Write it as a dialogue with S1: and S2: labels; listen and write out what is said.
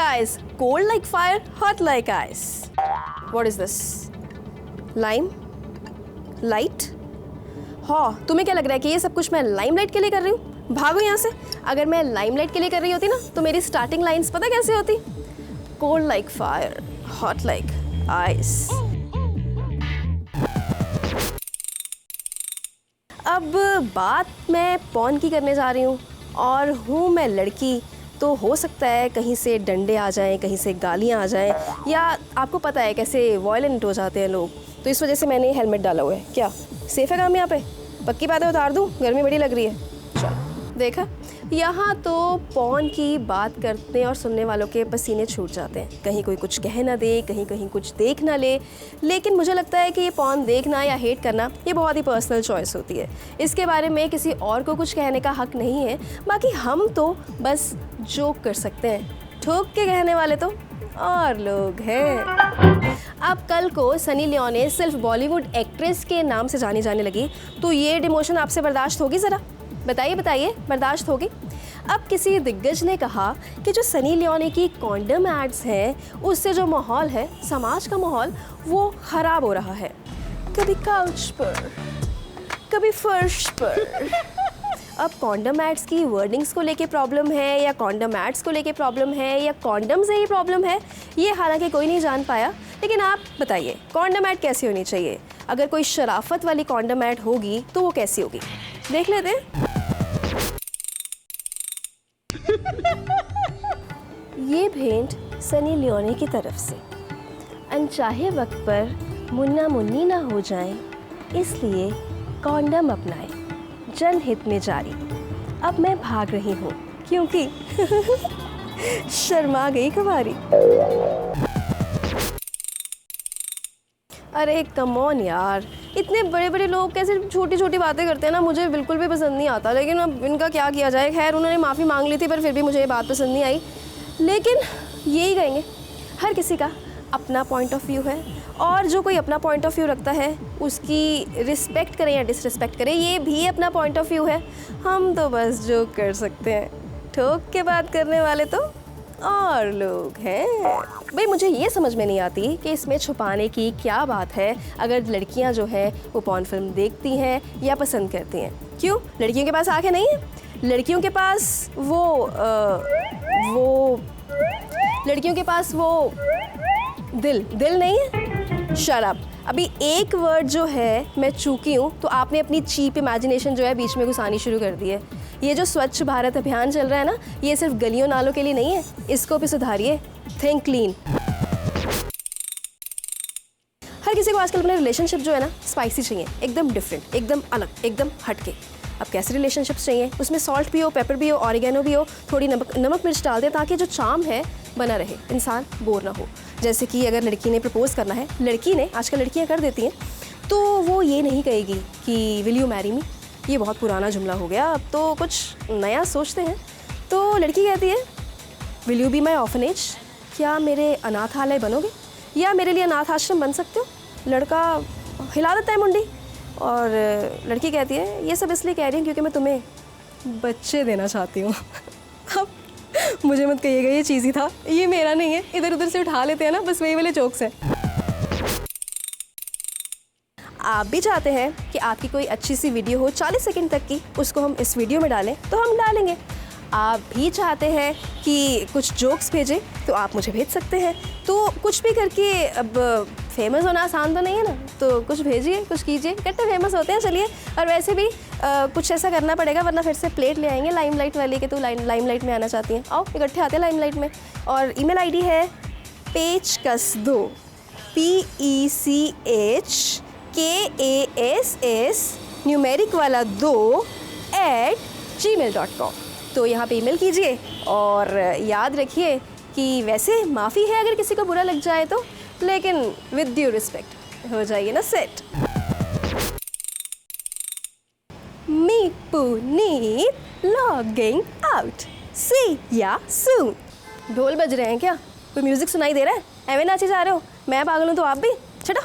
S1: guys, cold like fire, hot like ice. What is this? Lime? Light? हाँ, तुम्हें क्या लग रहा है कि ये सब कुछ मैं लाइमलाइट के लिए कर रही हूँ? भागो यहाँ से। अगर मैं लाइमलाइट के लिए कर रही होती ना तो मेरी स्टार्टिंग लाइंस पता कैसे होती? Cold like fire, hot like ice. अब बात मैं पॉन की करने जा रही हूँ और हूँ मैं लड़की, तो हो सकता है कहीं से डंडे आ जाएं, कहीं से गालियाँ आ जाएं, या आपको पता है कैसे वॉयलेंट हो जाते हैं लोग, तो इस वजह से मैंने हेलमेट डाला हुआ है। क्या सेफ है काम यहाँ पे? पक्की बात है, उतार दूँ? गर्मी बड़ी लग रही है। चलो देखा, यहाँ तो पॉन की बात करते और सुनने वालों के पसीने छूट जाते हैं। कहीं कोई कुछ कह ना दे, कहीं कहीं कुछ देख ना ले, लेकिन मुझे लगता है कि ये पॉन देखना या हेट करना ये बहुत ही पर्सनल चॉइस होती है। इसके बारे में किसी और को कुछ कहने का हक नहीं है। बाकी हम तो बस जोक कर सकते हैं, ठोक के कहने वाले तो और लोग हैं। अब कल को सनी लियोनी सिर्फ बॉलीवुड एक्ट्रेस के नाम से जानी जाने लगी तो ये डिमोशन आपसे बर्दाश्त होगी? ज़रा बताइए बताइए, बर्दाश्त होगी? अब किसी दिग्गज ने कहा कि जो सनी लियोनी की कॉन्डम एड्स हैं उससे जो माहौल है, समाज का माहौल, वो ख़राब हो रहा है। कभी काउच पर, कभी फर्श पर। अब कॉन्डम एड्स की वर्डिंग्स को लेके प्रॉब्लम है या कॉन्डम एड्स को लेके प्रॉब्लम है या कॉन्डम से ही प्रॉब्लम है, ये हालांकि कोई नहीं जान पाया। लेकिन आप बताइए कॉन्डम एड कैसी होनी चाहिए? अगर कोई शराफत वाली कॉन्डम एड होगी तो वो कैसी होगी? देख लेते हैं। ये भेंट सनी लियोनी की तरफ से। अनचाहे वक्त पर मुन्ना मुन्नी ना हो जाएं, इसलिए कॉन्डम अपनाएं, जनहित में जारी। अब मैं भाग रही हूँ क्योंकि शर्मा गई कुमारी। अरे कम ऑन यार, इतने बड़े बड़े लोग कैसे छोटी छोटी बातें करते हैं ना, मुझे बिल्कुल भी पसंद नहीं आता। लेकिन अब इनका क्या किया जाए। खैर उन्होंने माफ़ी मांग ली थी पर फिर भी मुझे ये बात पसंद नहीं आई। लेकिन यही कहेंगे, हर किसी का अपना पॉइंट ऑफ व्यू है और जो कोई अपना पॉइंट ऑफ व्यू रखता है उसकी रिस्पेक्ट करें या डिसरिस्पेक्ट करें, ये भी अपना पॉइंट ऑफ व्यू है। हम तो बस जो कर सकते हैं, ठोक के बात करने वाले तो और लोग हैं। भाई मुझे ये समझ में नहीं आती कि इसमें छुपाने की क्या बात है अगर लड़कियां जो है वो पॉर्न फिल्म देखती हैं या पसंद करती हैं। क्यों? लड़कियों के पास आंखें नहीं है? लड़कियों के पास लड़कियों के पास वो दिल नहीं है? Shut up. अभी एक वर्ड जो है मैं चूकी हूँ तो आपने अपनी चीप इमेजिनेशन जो है बीच में घुसानी शुरू कर दी है। ये जो स्वच्छ भारत अभियान चल रहा है ना, ये सिर्फ गलियों नालों के लिए नहीं है, इसको भी सुधारिए। Think clean. हर किसी को आजकल अपने रिलेशनशिप जो है ना स्पाइसी चाहिए, एकदम डिफरेंट, एकदम अलग, एकदम हटके। अब कैसे रिलेशनशिप्स चाहिए? उसमें सॉल्ट भी हो, पेपर भी हो, ऑरिगेनो भी हो, थोड़ी नमक मिर्च डाल दें ताकि जो चार्म है बना रहे, इंसान बोर ना हो। जैसे कि अगर लड़की ने प्रपोज करना है, लड़की ने, आजकल लड़कियां कर देती हैं, तो वो ये नहीं कहेगी कि विल यू मैरी मी, ये बहुत पुराना जुमला हो गया, अब तो कुछ नया सोचते हैं। तो लड़की कहती है will you be my orphanage, क्या मेरे अनाथालय बनोगे या मेरे लिए अनाथ आश्रम बन सकते हो? लड़का हिला देता है मुंडी और लड़की कहती है ये सब इसलिए कह रही हूँ क्योंकि मैं तुम्हें बच्चे देना चाहती हूँ। अब मुझे मत कहिएगा ये चीज़ ही था, ये मेरा नहीं है, इधर उधर से उठा लेते हैं ना, बस वही वाले जोक्स हैं। आप भी चाहते हैं कि आपकी कोई अच्छी सी वीडियो हो 40 सेकंड तक की, उसको हम इस वीडियो में डालें तो हम डालेंगे। आप भी चाहते हैं कि कुछ जोक्स भेजें तो आप मुझे भेज सकते हैं। तो कुछ भी करके, अब फेमस होना आसान तो नहीं है ना, तो कुछ भेजिए, कुछ कीजिए, इकट्ठे फेमस होते हैं। चलिए, और वैसे भी कुछ ऐसा करना पड़ेगा वरना फिर से प्लेट ले आएंगे लाइमलाइट वाली कि तू लाइमलाइट में आना चाहती हैं, आओ इकट्ठे आते हैं लाइमलाइट में। और ईमेल आईडी है पेचकस2 PECHKASS न्यूमेरिक वाला 2 @gmail.com। तो यहाँ पे ईमेल कीजिए और याद रखिए कि वैसे माफ़ी है अगर किसी को बुरा लग जाए तो, लेकिन विद ड्यू रिस्पेक्ट हो जाइए ना सेट। मी पुनीत लॉगिंग आउट, सी या सून। ढोल बज रहे हैं क्या? कोई म्यूजिक सुनाई दे रहा है? एवे नाचे जा रहे हो? मैं पागल हूँ तो आप भी? छठो।